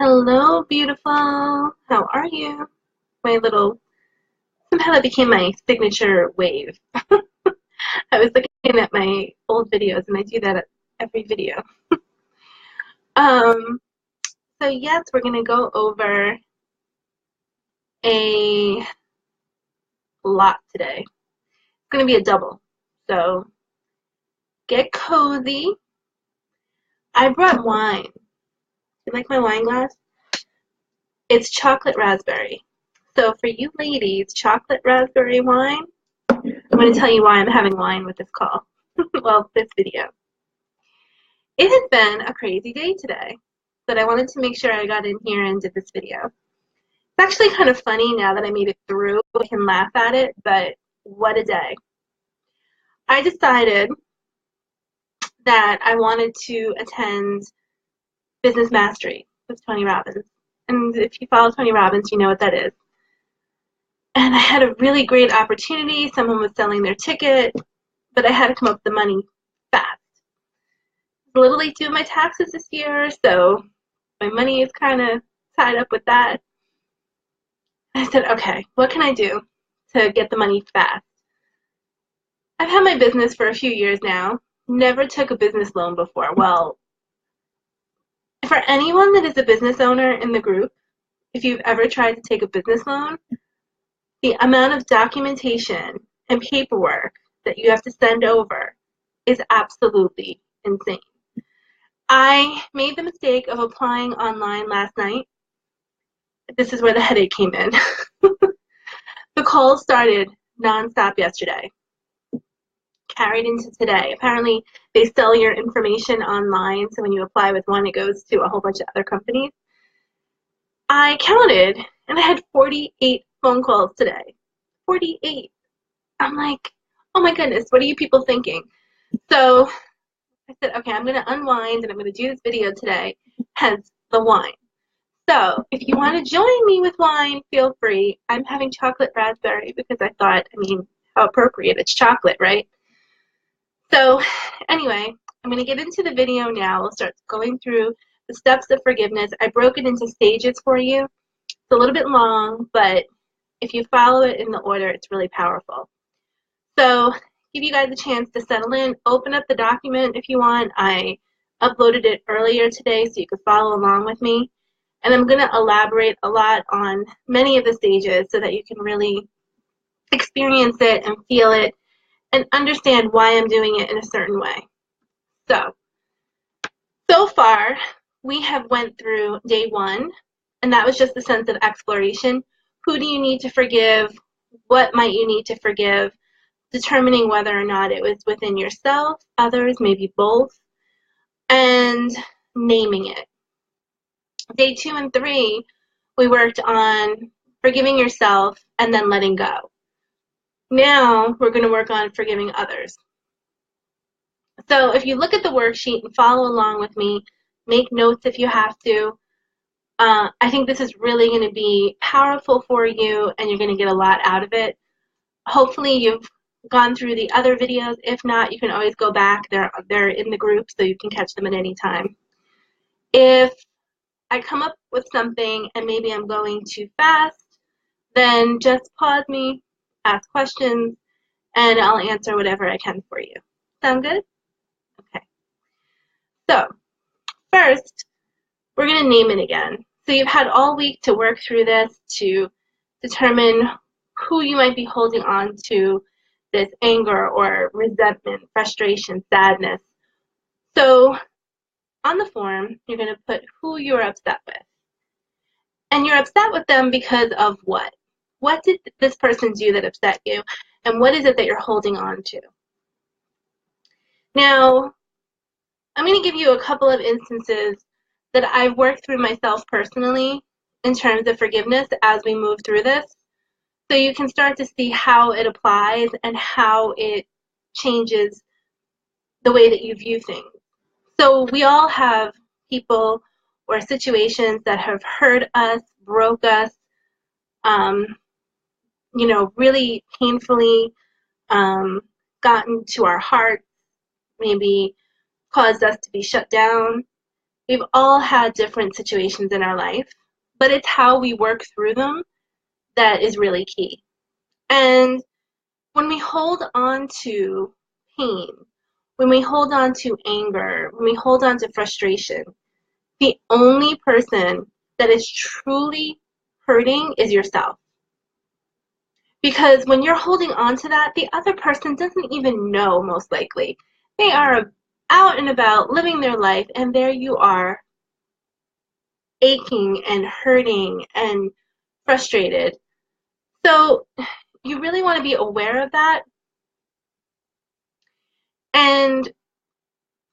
Hello, beautiful. How are you? My little, somehow that became my signature wave. I was looking at my old videos and I do that at every video. Um, so yes, we're going to go over a lot today. It's going to be a double. So get cozy. I brought wine. You like my wine glass? It's chocolate raspberry. So for you ladies, chocolate raspberry wine. I'm going to tell you why I'm having wine with this call. Well, this video. It has been a crazy day today, but I wanted to make sure I got in here and did this video. It's actually kind of funny now that I made it through. I can laugh at it, but what a day. I decided that I wanted to attend Business Mastery with Tony Robbins. And if you follow Tony Robbins, you know what that is. And I had a really great opportunity. Someone was selling their ticket, but I had to come up with the money fast. A little late doing my taxes this year, so my money is kind of tied up with that. I said, okay, what can I do to get the money fast? I've had my business for a few years now. Never took a business loan before. Well, for anyone that is a business owner in the group, if you've ever tried to take a business loan, the amount of documentation and paperwork that you have to send over is absolutely insane. I made the mistake of applying online last night. This is where the headache came in. The calls started nonstop yesterday, carried into today. Apparently, they sell your information online, so when you apply with one, it goes to a whole bunch of other companies. I counted, and I had 48 phone calls today. 48. I'm like, oh my goodness, what are you people thinking? So I said, okay, I'm going to unwind, and I'm going to do this video today, hence the wine. So if you want to join me with wine, feel free. I'm having chocolate raspberry because I thought, I mean, how appropriate. It's chocolate, right? So anyway, I'm going to get into the video now. We'll start going through the steps of forgiveness. I broke it into stages for you. It's a little bit long, but if you follow it in the order, it's really powerful. So give you guys a chance to settle in. Open up the document if you want. I uploaded it earlier today so you could follow along with me. And I'm going to elaborate a lot on many of the stages so that you can really experience it and feel it and understand why I'm doing it in a certain way. So far, we have went through day one, and that was just a sense of exploration. Who do you need to forgive? What might you need to forgive? Determining whether or not it was within yourself, others, maybe both, and naming it. Day 2 and 3, we worked on forgiving yourself and then letting go. Now we're going to work on forgiving others. So if you look at the worksheet and follow along with me, make notes if you have to. I think this is really going to be powerful for you and you're going to get a lot out of it. Hopefully you've gone through the other videos. If not, you can always go back. They're in the group so you can catch them at any time. If I come up with something and maybe I'm going too fast, then just pause me, ask questions, and I'll answer whatever I can for you. Sound good? Okay. So, first, we're going to name it again. So you've had all week to work through this to determine who you might be holding on to this anger or resentment, frustration, sadness. So on the form, you're going to put who you're upset with. And you're upset with them because of what? What did this person do that upset you? And what is it that you're holding on to? Now, I'm going to give you a couple of instances that I've worked through myself personally in terms of forgiveness as we move through this. So you can start to see how it applies and how it changes the way that you view things. So we all have people or situations that have hurt us, broke us, really painfully gotten to our hearts, maybe caused us to be shut down. We've all had different situations in our life, but it's how we work through them that is really key. And when we hold on to pain, when we hold on to anger, when we hold on to frustration, the only person that is truly hurting is yourself. Because when you're holding on to that, the other person doesn't even know, most likely. They are out and about living their life, and there you are, aching and hurting and frustrated. So you really want to be aware of that, and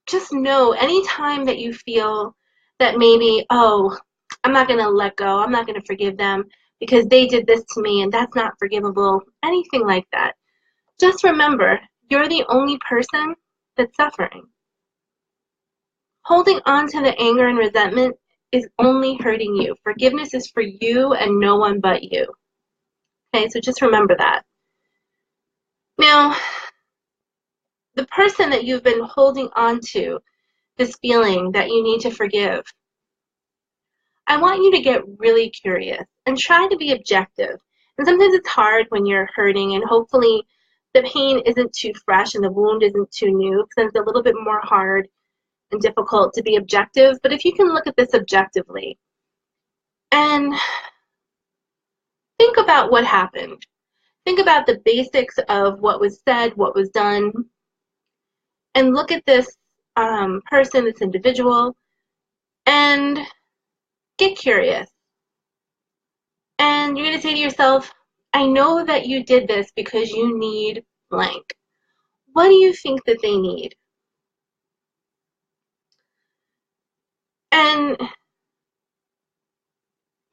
just know anytime that you feel that maybe, oh, I'm not going to let go, I'm not going to forgive them because they did this to me and that's not forgivable, anything like that. Just remember, you're the only person that's suffering. Holding on to the anger and resentment is only hurting you. Forgiveness is for you and no one but you. Okay, so just remember that. Now, the person that you've been holding on to, this feeling that you need to forgive, I want you to get really curious and try to be objective. And sometimes it's hard when you're hurting, and hopefully the pain isn't too fresh and the wound isn't too new, because it's a little bit more hard and difficult to be objective. But if you can look at this objectively and think about what happened, think about the basics of what was said, what was done, and look at this person, this individual, and get curious. And you're going to say to yourself, I know that you did this because you need blank. What do you think that they need? And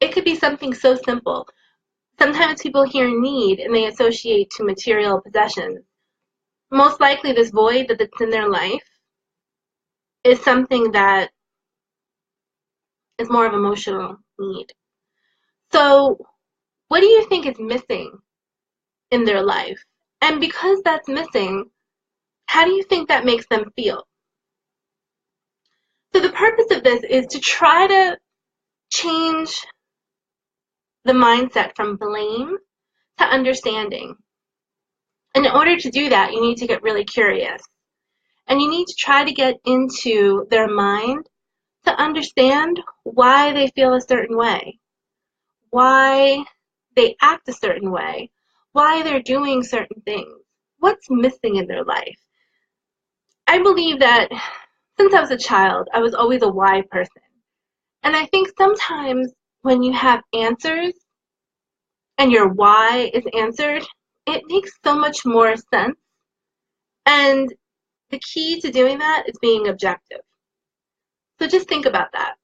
it could be something so simple. Sometimes people hear need and they associate to material possessions. Most likely this void that's in their life is something that is more of emotional need. So what do you think is missing in their life? And because that's missing, how do you think that makes them feel? So the purpose of this is to try to change the mindset from blame to understanding. And in order to do that, you need to get really curious. And you need to try to get into their mind to understand why they feel a certain way, why they act a certain way, why they're doing certain things, what's missing in their life. I believe that since I was a child, I was always a why person. And I think sometimes when you have answers and your why is answered, it makes so much more sense. And the key to doing that is being objective. So just think about that.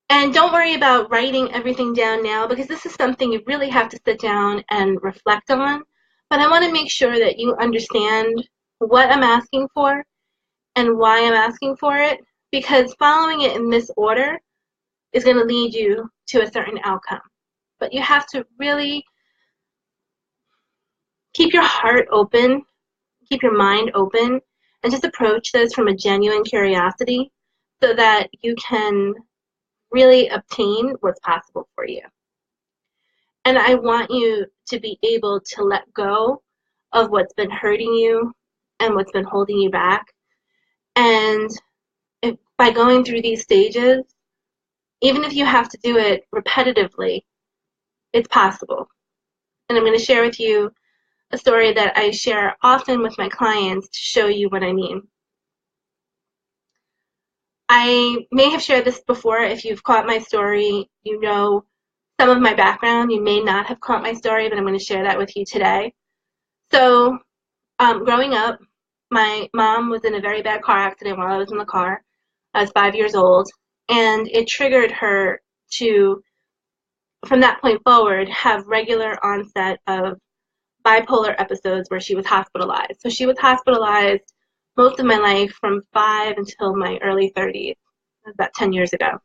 And don't worry about writing everything down now, because this is something you really have to sit down and reflect on. But I want to make sure that you understand what I'm asking for and why I'm asking for it, because following it in this order is going to lead you to a certain outcome. But you have to really keep your heart open, keep your mind open, and just approach this from a genuine curiosity so that you can really obtain what's possible for you. And I want you to be able to let go of what's been hurting you and what's been holding you back. And by going through these stages, even if you have to do it repetitively, it's possible. And I'm going to share with you a story that I share often with my clients to show you what I mean. I may have shared this before. If you've caught my story, you know some of my background. You may not have caught my story, but I'm going to share that with you today. So, growing up, my mom was in a very bad car accident while I was in the car. I was 5 years old, and it triggered her to, from that point forward, have regular onset of bipolar episodes where she was hospitalized. So she was hospitalized most of my life from 5 until my early 30s, about 10 years ago.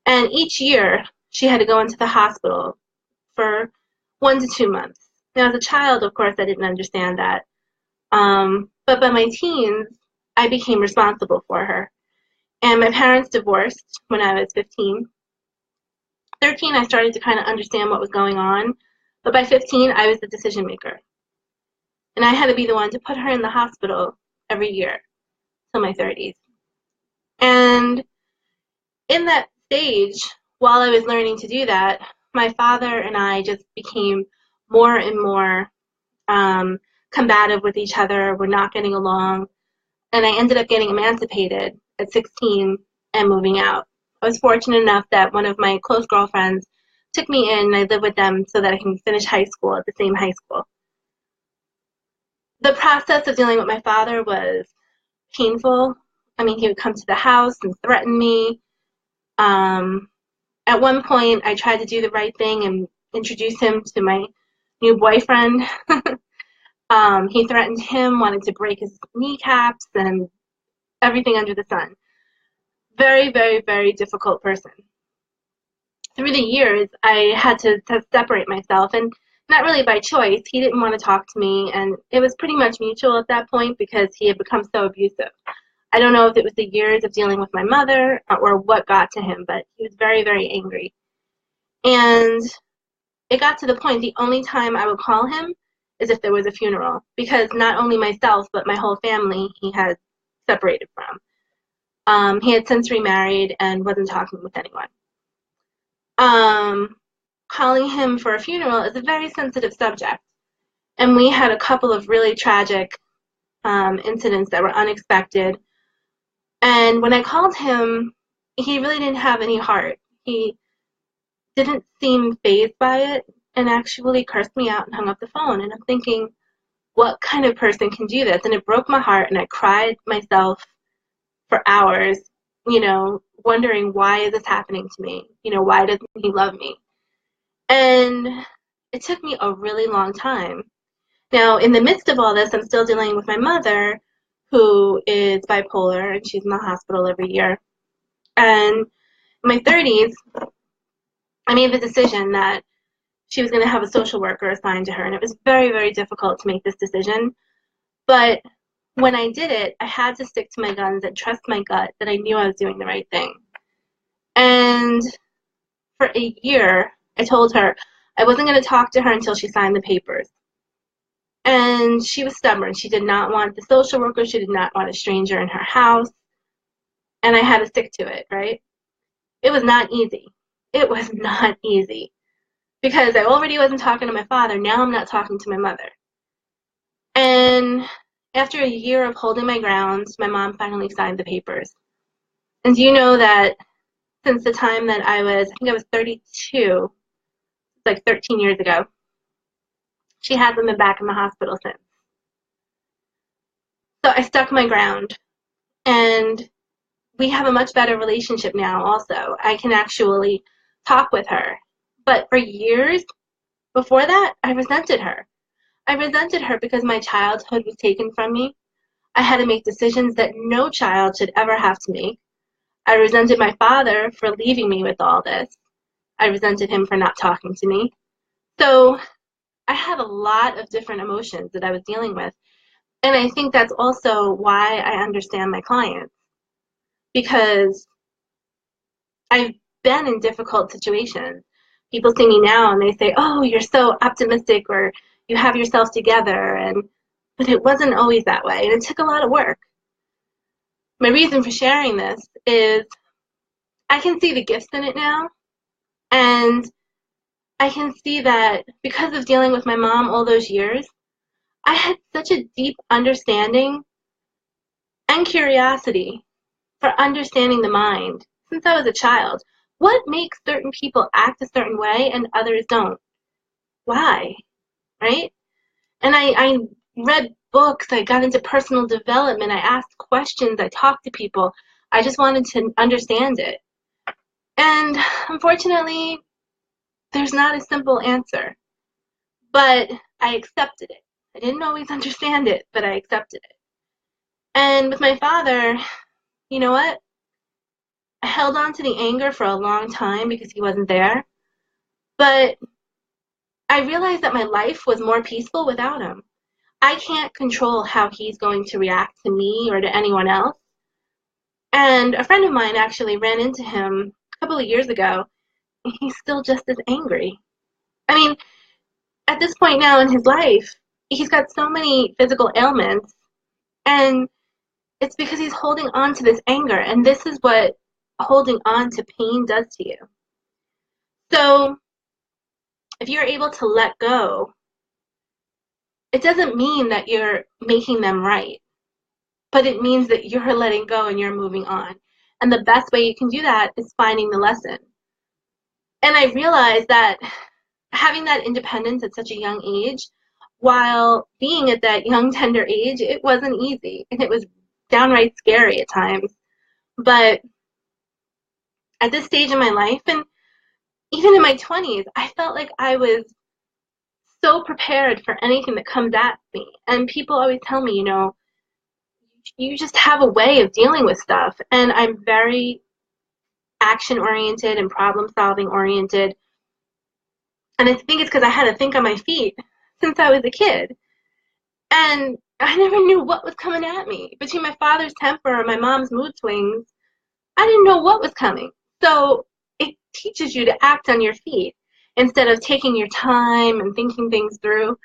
And each year, she had to go into the hospital for 1 to 2 months. Now, as a child, of course, I didn't understand that. But by my teens, I became responsible for her. And my parents divorced when I was 15. 13, I started to kind of understand what was going on. But by 15, I was the decision maker. And I had to be the one to put her in the hospital every year till my 30s. And in that stage, while I was learning to do that, my father and I just became more and more combative with each other. We're not getting along. And I ended up getting emancipated at 16 and moving out. I was fortunate enough that one of my close girlfriends took me in and I lived with them so that I can finish high school at the same high school. The process of dealing with my father was painful. I mean, he would come to the house and threaten me. At one point, I tried to do the right thing and introduce him to my new boyfriend. He threatened him, wanted to break his kneecaps and everything under the sun. Very, very, very difficult person. Through the years, I had to separate myself, and not really by choice. He didn't want to talk to me, and it was pretty much mutual at that point because he had become so abusive. I don't know if it was the years of dealing with my mother or what got to him, but he was very, very angry. And it got to the point the only time I would call him is if there was a funeral, because not only myself, but my whole family he had separated from. He had since remarried and wasn't talking with anyone. Calling him for a funeral is a very sensitive subject. And we had a couple of really tragic incidents that were unexpected. And when I called him, he really didn't have any heart. He didn't seem fazed by it and actually cursed me out and hung up the phone. And I'm thinking, what kind of person can do this? And it broke my heart, and I cried myself for hours, wondering, why is this happening to me? Why doesn't he love me? And it took me a really long time. Now, in the midst of all this, I'm still dealing with my mother, who is bipolar, and she's in the hospital every year. And in my 30s, I made the decision that she was going to have a social worker assigned to her, and it was very, very difficult to make this decision. But when I did it, I had to stick to my guns and trust my gut that I knew I was doing the right thing. And for a year, I told her I wasn't going to talk to her until she signed the papers. And she was stubborn. She did not want the social worker. She did not want a stranger in her house. And I had to stick to it, right? It was not easy. It was not easy. Because I already wasn't talking to my father. Now I'm not talking to my mother. And after a year of holding my ground, my mom finally signed the papers. And do you know that since the time that I think I was 32, like 13 years ago, she hasn't been back in the hospital since. So I stuck my ground. And we have a much better relationship now also. I can actually talk with her. But for years before that, I resented her. I resented her because my childhood was taken from me. I had to make decisions that no child should ever have to make. I resented my father for leaving me with all this. I resented him for not talking to me. So I have a lot of different emotions that I was dealing with. And I think that's also why I understand my clients. Because I've been in difficult situations. People see me now and they say, oh, you're so optimistic, or you have yourself together. But it wasn't always that way. And it took a lot of work. My reason for sharing this is I can see the gifts in it now. And I can see that because of dealing with my mom all those years, I had such a deep understanding and curiosity for understanding the mind since I was a child. What makes certain people act a certain way and others don't? Why? Right? And I read books, I got into personal development, I asked questions, I talked to people. I just wanted to understand it. And unfortunately, there's not a simple answer. But I accepted it. I didn't always understand it, but I accepted it. And with my father, you know what? I held on to the anger for a long time because he wasn't there. But I realized that my life was more peaceful without him. I can't control how he's going to react to me or to anyone else. And a friend of mine actually ran into him a couple of years ago, and he's still just as angry. I mean, at this point now in his life, he's got so many physical ailments, and it's because he's holding on to this anger, and this is what holding on to pain does to you. So, if you're able to let go, it doesn't mean that you're making them right, but it means that you're letting go and you're moving on. And the best way you can do that is finding the lesson. And I realized that having that independence at such a young age, while being at that young, tender age, it wasn't easy. And it was downright scary at times. But at this stage in my life, and even in my 20s, I felt like I was so prepared for anything that comes at me. And people always tell me, you just have a way of dealing with stuff. And I'm very action oriented and problem solving oriented. And I think it's because I had to think on my feet since I was a kid. And I never knew what was coming at me. Between my father's temper and my mom's mood swings, I didn't know what was coming. So it teaches you to act on your feet instead of taking your time and thinking things through.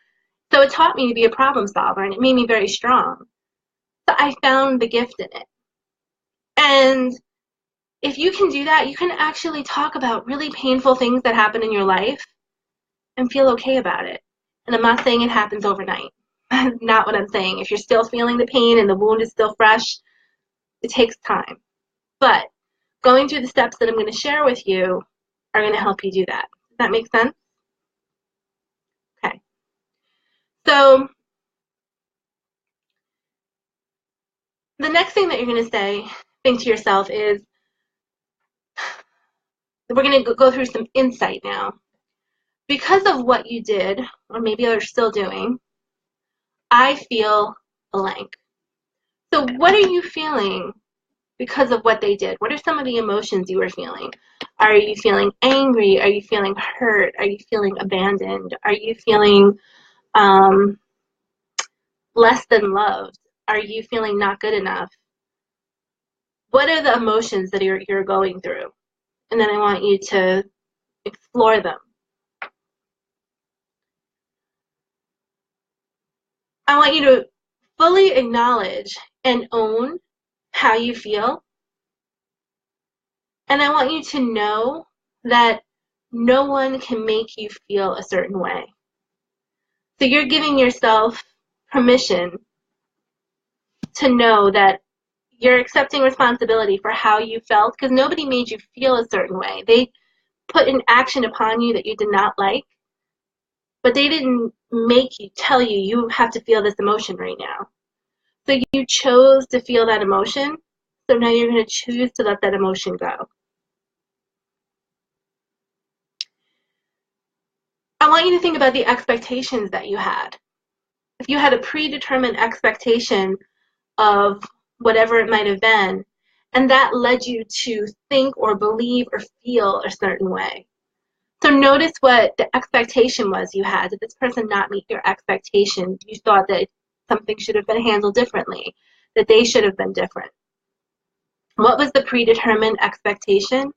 So it taught me to be a problem solver, and it made me very strong. So I found the gift in it. And if you can do that, you can actually talk about really painful things that happen in your life and feel okay about it. And I'm not saying it happens overnight. That's not what I'm saying. If you're still feeling the pain and the wound is still fresh, it takes time. But going through the steps that I'm going to share with you are going to help you do that. Does that make sense? Okay. So the next thing that you're going to think to yourself is, we're going to go through some insight now. Because of what you did, or maybe you're still doing, I feel blank. So what are you feeling because of what they did? What are some of the emotions you were feeling? Are you feeling angry? Are you feeling hurt? Are you feeling abandoned? Are you feeling less than loved? Are you feeling not good enough? What are the emotions that you're going through? And then I want you to explore them. I want you to fully acknowledge and own how you feel. And I want you to know that no one can make you feel a certain way. So you're giving yourself permission to know that you're accepting responsibility for how you felt, because nobody made you feel a certain way. They put an action upon you that you did not like, but they didn't make you, tell you, you have to feel this emotion right now. So you chose to feel that emotion, so now you're going to choose to let that emotion go. I want you to think about the expectations that you had. If you had a predetermined expectation of whatever it might have been, and that led you to think or believe or feel a certain way. So notice what the expectation was you had. Did this person not meet your expectation? You thought that something should have been handled differently, that they should have been different. What was the predetermined expectation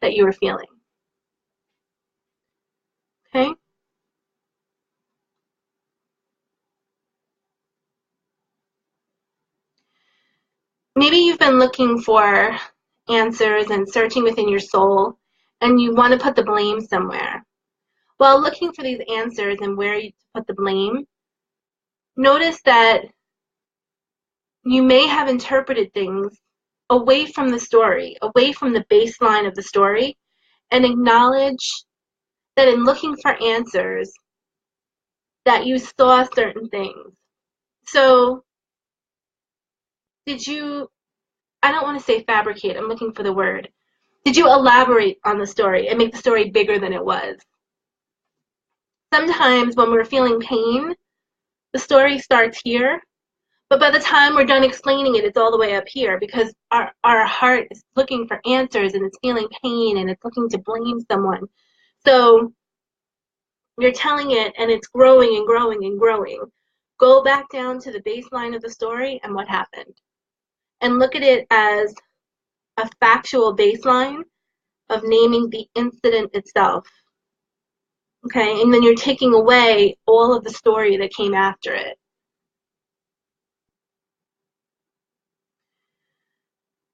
that you were feeling? Okay? Maybe you've been looking for answers and searching within your soul, and you want to put the blame somewhere. While looking for these answers and where you put the blame, notice that you may have interpreted things away from the story, away from the baseline of the story, and acknowledge that in looking for answers, that you saw certain things. So, did you, I don't want to say fabricate, I'm looking for the word. Did you elaborate on the story and make the story bigger than it was? Sometimes when we're feeling pain, the story starts here, but by the time we're done explaining it, it's all the way up here, because our heart is looking for answers and it's feeling pain and it's looking to blame someone. So you're telling it and it's growing and growing and growing. go back down to the baseline of the story and what happened. And look at it as a factual baseline of naming the incident itself. Okay, and then you're taking away all of the story that came after it.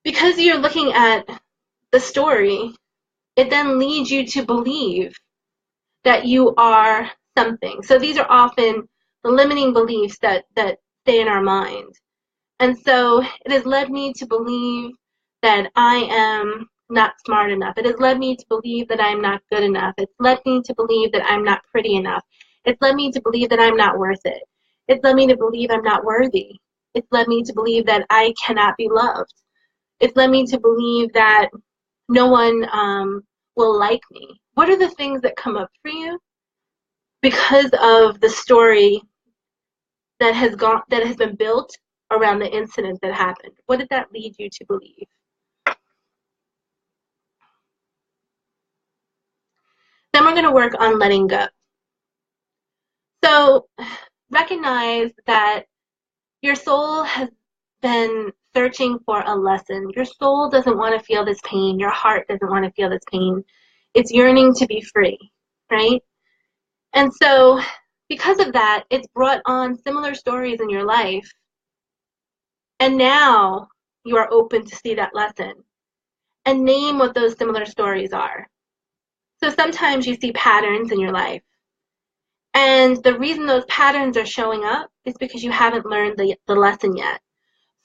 Because you're looking at the story, it then leads you to believe that you are something. So these are often the limiting beliefs that stay in our mind. And so it has led me to believe that I am not smart enough. It has led me to believe that I'm not good enough. It's led me to believe that I'm not pretty enough. It's led me to believe that I'm not worth it. It's led me to believe I'm not worthy. It's led me to believe that I cannot be loved. It's led me to believe that no one will like me. What are the things that come up for you because of the story that has been built around the incident that happened? What did that lead you to believe? Then we're going to work on letting go. So recognize that your soul has been searching for a lesson. Your soul doesn't want to feel this pain. Your heart doesn't want to feel this pain. It's yearning to be free, right? And so because of that, it's brought on similar stories in your life. And now you are open to see that lesson and name what those similar stories are. So sometimes you see patterns in your life. And the reason those patterns are showing up is because you haven't learned the lesson yet.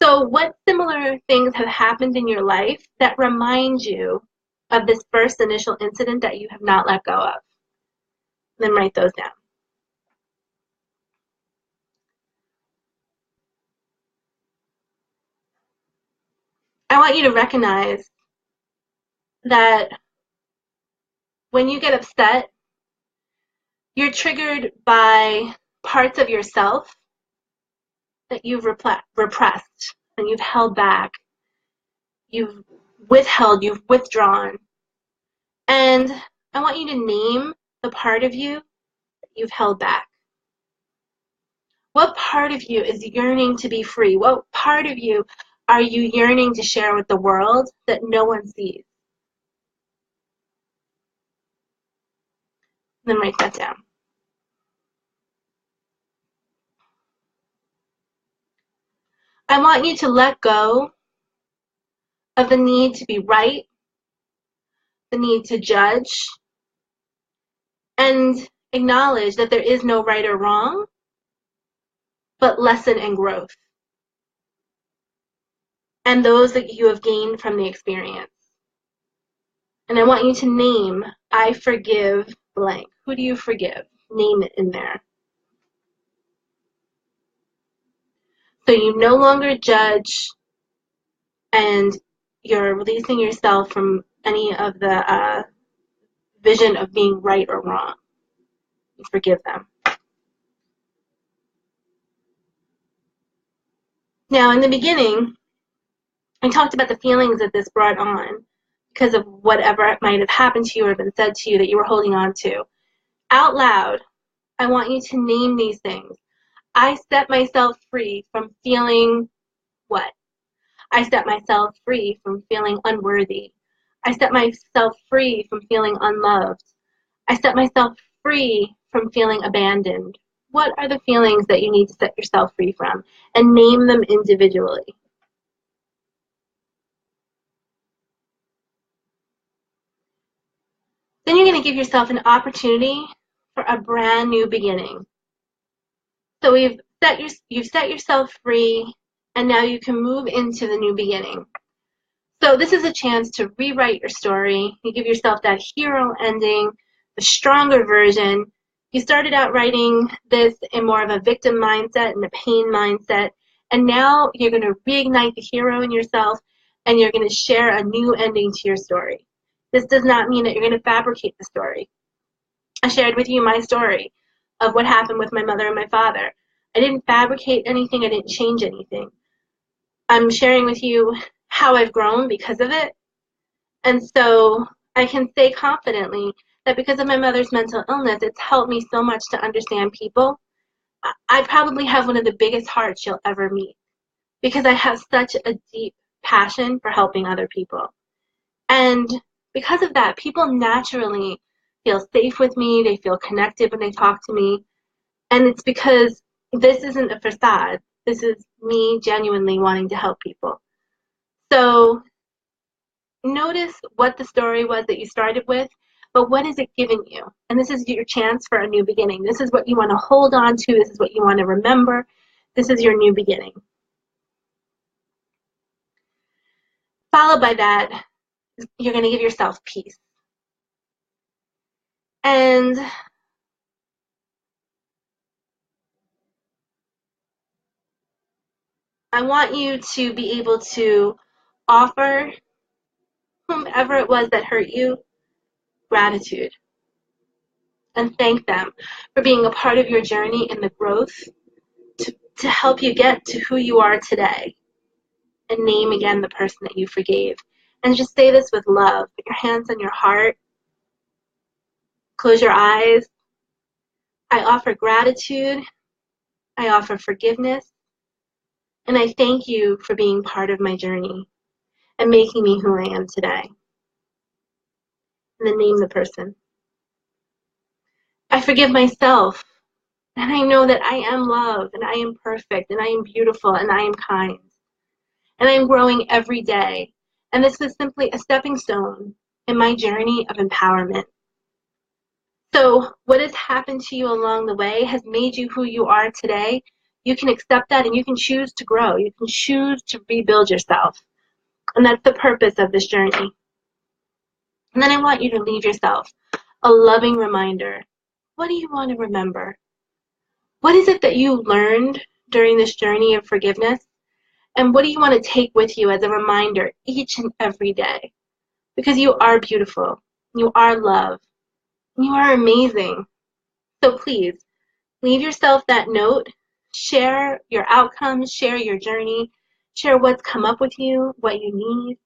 So what similar things have happened in your life that remind you of this first initial incident that you have not let go of? Then write those down. I want you to recognize that when you get upset, you're triggered by parts of yourself that you've repressed and you've held back. You've withheld, you've withdrawn. And I want you to name the part of you that you've held back. What part of you is yearning to be free? What part of you are you yearning to share with the world that no one sees? Then write that down. I want you to let go of the need to be right, the need to judge, and acknowledge that there is no right or wrong, but lesson and growth, and those that you have gained from the experience. And I want you to name, I forgive blank. Who do you forgive? Name it in there. So you no longer judge and you're releasing yourself from any of the vision of being right or wrong. You forgive them. Now, in the beginning, I talked about the feelings that this brought on because of whatever might have happened to you or been said to you that you were holding on to. Out loud, I want you to name these things. I set myself free from feeling what? I set myself free from feeling unworthy. I set myself free from feeling unloved. I set myself free from feeling abandoned. What are the feelings that you need to set yourself free from? And name them individually. Then you're going to give yourself an opportunity for a brand new beginning. So you've set yourself free, and now you can move into the new beginning. So this is a chance to rewrite your story. You give yourself that hero ending, the stronger version. You started out writing this in more of a victim mindset and a pain mindset, and now you're going to reignite the hero in yourself, and you're going to share a new ending to your story. This does not mean that you're going to fabricate the story. I shared with you my story of what happened with my mother and my father. I didn't fabricate anything. I didn't change anything. I'm sharing with you how I've grown because of it. And so I can say confidently that because of my mother's mental illness, it's helped me so much to understand people, I probably have one of the biggest hearts you'll ever meet because I have such a deep passion for helping other people. And because of that, people naturally feel safe with me. They feel connected when they talk to me. And it's because this isn't a facade. This is me genuinely wanting to help people. So notice what the story was that you started with, but what is it giving you? And this is your chance for a new beginning. This is what you want to hold on to. This is what you want to remember. This is your new beginning. Followed by that, you're going to give yourself peace. And I want you to be able to offer whomever it was that hurt you gratitude and thank them for being a part of your journey and the growth to help you get to who you are today. And name again the person that you forgave. And just say this with love. Put your hands on your heart. Close your eyes. I offer gratitude. I offer forgiveness. And I thank you for being part of my journey and making me who I am today. And then name the person. I forgive myself. And I know that I am loved, and I am perfect, and I am beautiful, and I am kind. And I am growing every day. And this is simply a stepping stone in my journey of empowerment. So what has happened to you along the way has made you who you are today. You can accept that and you can choose to grow. You can choose to rebuild yourself. And that's the purpose of this journey. And then I want you to leave yourself a loving reminder. What do you want to remember? What is it that you learned during this journey of forgiveness? And what do you want to take with you as a reminder each and every day? Because you are beautiful. You are loved. You are amazing. So please, leave yourself that note. Share your outcomes. Share your journey. Share what's come up with you, what you need,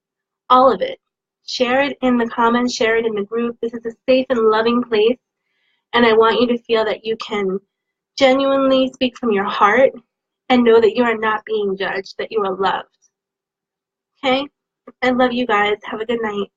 all of it. Share it in the comments. Share it in the group. This is a safe and loving place. And I want you to feel that you can genuinely speak from your heart and know that you are not being judged, that you are loved. Okay? I love you guys. Have a good night.